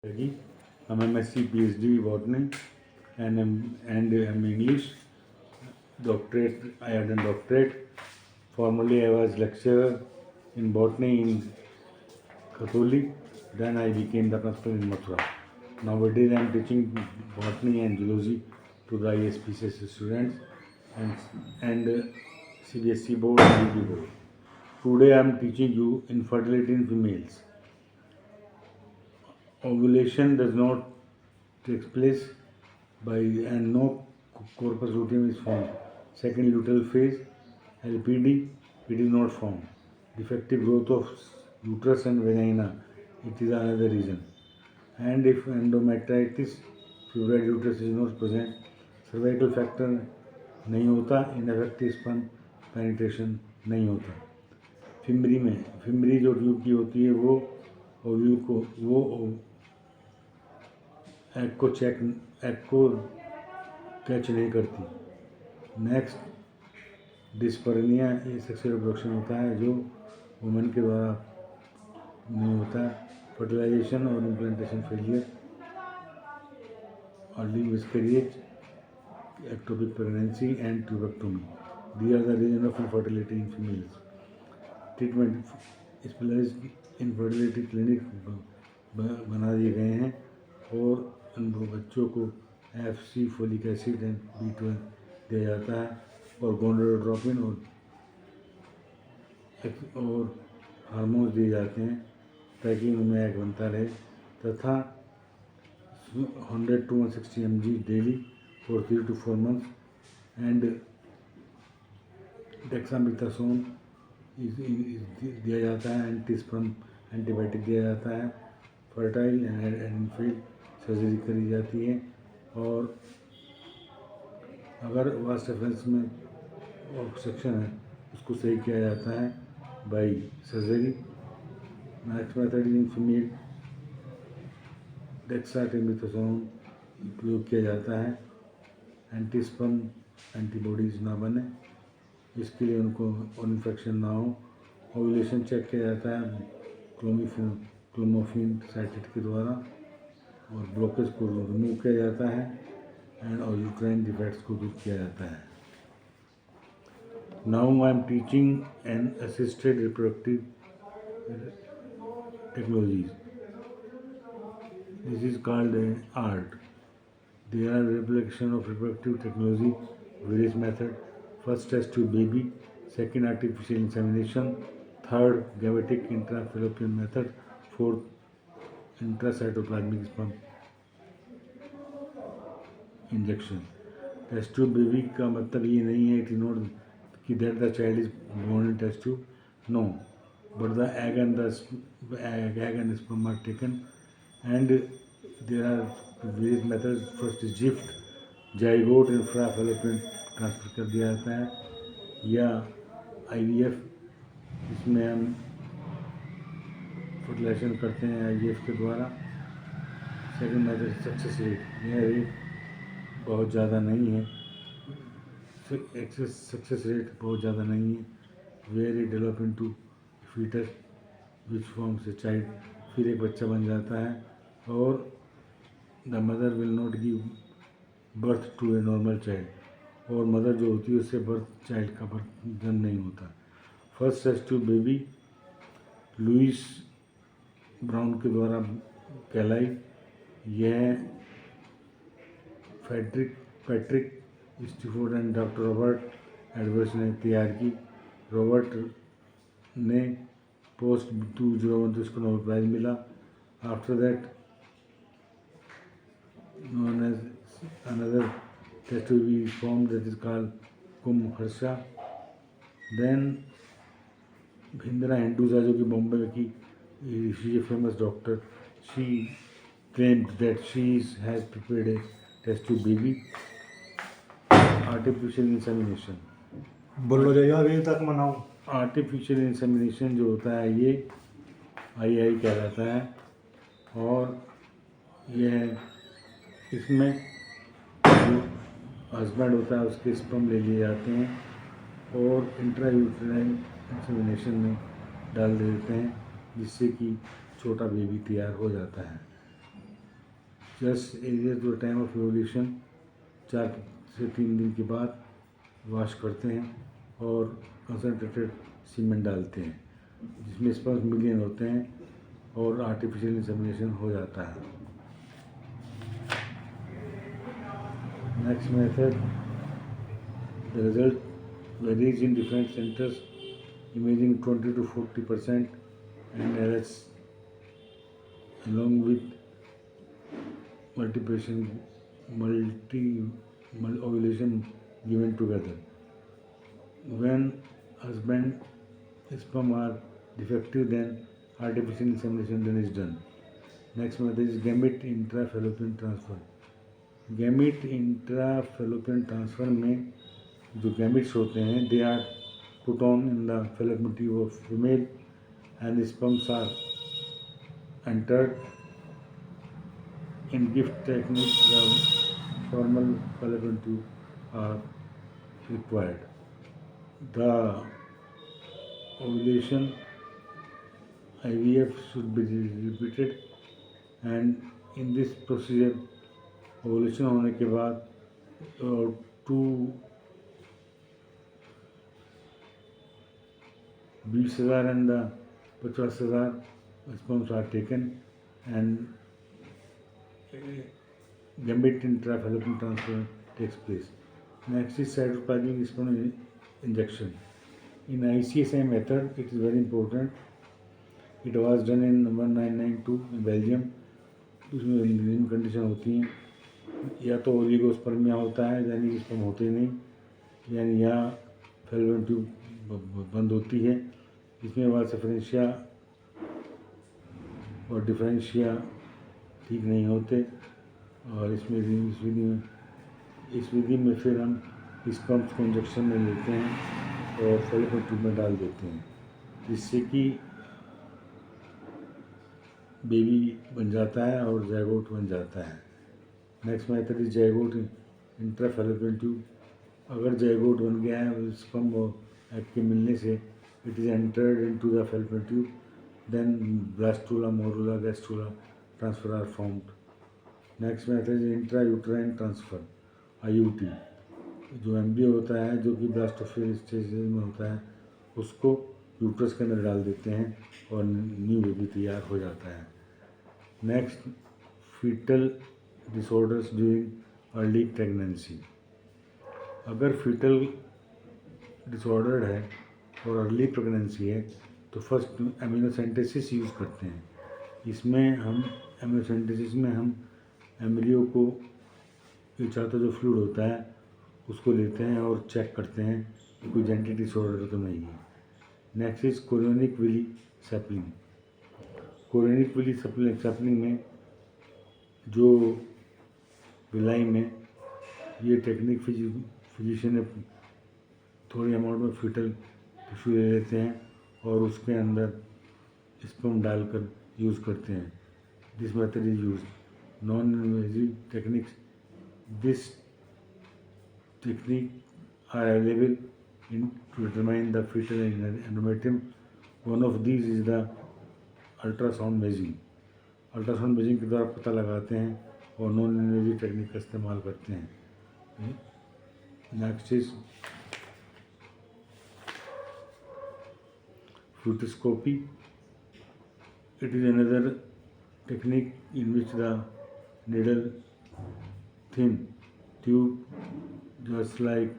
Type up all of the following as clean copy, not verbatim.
I'm MSc PhD botany and I'm English doctorate. I had a doctorate. Formerly I was lecturer in botany in Katholi. Then I became the principal in Mathura. Nowadays I am teaching botany and zoology to the ISPCS students and CBSE board and UP board. Today I am teaching you infertility in females. Ovulation does not take place by and no corpus luteum is formed. Second luteal phase, LPD, it is not formed. Defective growth of uterus and vagina, it is another reason. And if endometritis, fibroid uterus is not present, cervical factor नहीं होता, ineffective sperm penetration नहीं होता. Fimbria जो tube की होती है वो ovule को वो एग को कैच नहीं करती. नेक्स्ट डिस्पर्निया, ये सेक्सुअल रिप्रोडक्शन होता है जो वुमेन के द्वारा नहीं होता है. फर्टिलाइजेशन और implantation failure, early miscarriage, ectopic pregnancy and tubectomy. These are the reasons of infertility in females. Treatment, specialized infertility clinic बना दिए गए हैं और उन बच्चों को FC, folic acid and B12 दिया जाता है और गोनाडोट्रोपिन और हार्मोन्स दिए जाते हैं ताकि उनमें एग बनता रहे. तथा 100 to 160 mg daily for 3 to 4 months and dexamethasone दिया जाता है. एंटीस्पर्म एंटीबायोटिक दिया जाता है. फर्टाइल एंड इनफेक्ट सर्जरी करी जाती है और अगर वास्ट रेफरेंस में ऑब्स्ट्रक्शन है उसको सही किया जाता है by surgery. Next method in female, dexamethasone उपयोग किया जाता है. एंटीस्पर्म एंटीबॉडीज ना बने इसके लिए उनको इन्फेक्शन ना हो. ओव्यूलेशन चेक किया जाता है क्लोमोफिन साइटेट के द्वारा और ब्लॉकेज को रिमूव किया जाता है एंड और यूट्राइन डिफेक्ट्स को दूर किया जाता है. Now I am teaching an assisted reproductive technologies. This is called ART. There are replication of reproductive technology, various methods. First, test tube baby. Second, artificial insemination. Third, gametic intrafallopian method. Fourth, intracytoplasmic sperm injection. Test tube baby का मतलब ये नहीं है it is not कि that the child is born in test tube. No, but the egg and sperm are taken and there are various methods. First GIFT, zygote intrafallopian transfer कर दिया जाता है या IVF, इसमें हम फर्टिलाइजेशन करते हैं IVF के द्वारा. सेकंड मेथड सक्सेस रेट, यह रेट बहुत ज़्यादा नहीं है. सक्सेस रेट बहुत ज़्यादा नहीं है. Where it develop into foetus which forms a child, फिर एक बच्चा बन जाता है और the mother will not give birth to a normal child. और मदर जो होती है उससे चाइल्ड का जन्म नहीं होता. First test tube baby Louise Brown के द्वारा कहलाई. यह Patrick Steptoe and doctor Robert Edwards ने तैयार की. रॉबर्ट ने पोस्ट 2001 उसको नोबेल प्राइज़ मिला. After that known as another test tube be formed that is called Kumharsha. Then Bhindra Hinduja जो कि बॉम्बे की, she is a famous doctor. She claimed that she has prepared a test tube baby. Artificial insemination. बोलो जो यार ये तक मनाओ. Artificial insemination जो होता है ये IAI कहलाता है और यह इसमें जो हस्बैंड होता है उसके स्पर्म ले लिए जाते हैं और इंट्रायूटेराइन इंसेमिनेशन में डाल देते हैं जिससे कि छोटा बेबी तैयार हो जाता है. Just area to the time of evolution 4 से 3 दिन के बाद वॉश करते हैं और कंसनट्रेटेड सीमेंट डालते हैं जिसमें स्पर्म मिलियन होते हैं और आर्टिफिशियल इंसेमिनेशन हो जाता है। Next method, the result varies in different centres imaging 20 to 40% and LH along with ovulation given together. When husband sperm are defective, then artificial insemination then is done. Next method is gamete intrafallopian transfer. Gamete intrafallopian transfer में जो gametes होते हैं they are put on in the fallopian tube of female and sperms are entered. In gift technique, the formal fallopian tube are required. The ovulation IVF should be repeated, and in this procedure ovulation होने के बाद 20,000 and 50,000 sperms are taken and gamete intrafallopian transfer takes place. Next is cytoplasmic sperm injection. In ICSI method, it is very important. It was done in 1992 in Belgium. उसमें living condition होती हैं, या तो oligospermia होता है यानी कि sperm होते ही नहीं, यानी यहाँ फैलोपियन ट्यूब बंद होती है, इसमें वाल्सेफरेंशिया और डिफरेंशिया ठीक नहीं होते और इस विधि में फिर हम स्पर्म्स को इंजेक्शन में लेते हैं और फैलोपियन ट्यूब में डाल देते हैं जिससे कि बेबी बन जाता है और जायगोट बन जाता है। Next method is zygote intrafallopian tube. अगर जायगोट बन गया है स्पर्म और एग के मिलने से, it is entered into the fallopian tube, then blastula, morula, gastrula transfer are formed. Next method is intra uterine transfer IUT। जो एम्ब्रियो होता है जो कि ब्लास्टोफेज स्टेज में होता है उसको यूट्रस के अंदर डाल देते हैं और न्यू बेबी तैयार हो जाता है। Next, foetal disorders during early pregnancy. अगर फीटल डिसऑर्डर्ड है और अर्ली प्रेगनेंसी है तो फर्स्ट एमिनोसेंटेसिस यूज़ करते हैं। इसमें हम एमिनोसेंटेसिस में हम एम्ब्रियो को ये चाहता जो फ्लूइड होता है उसको लेते हैं और चेक करते हैं कि कोई जेनेटिक डिसऑर्डर तो नहीं है। Next is chorionic villi sampling. Chorionic villi sampling में जो विलाई में ये टेक्निक फिजिशियन ने थोड़ी अमाउंट में फीटल टिश्यू ले लेते हैं और उसके अंदर स्पर्म डालकर यूज़ करते हैं। This method is use non invasive techniques. This technique are available to determine the fetal endometrium. One of these is the ultrasound imaging. Ultrasound imaging के द्वारा पता लगाते हैं और नॉन इन्वेजिव टेक्निक का इस्तेमाल करते हैं। Next is fetoscopy. It is another technique in which the needle thin tube just like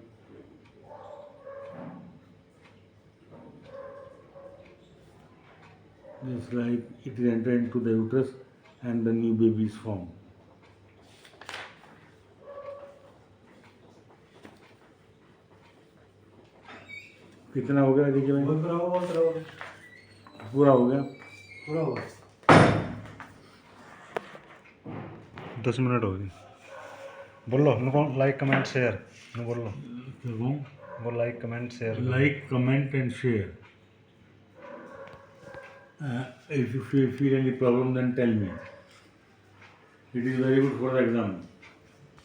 it is entered into the uterus and the new baby is formed. कितना हो गया देखिए भाई? पूरा हो गया। 10 मिनट हो गए। बोलो नको लाइक कमेंट शेयर बोलो। वो like comment share Like, comment and share. If you feel any problem then tell me. It is very good for the exam.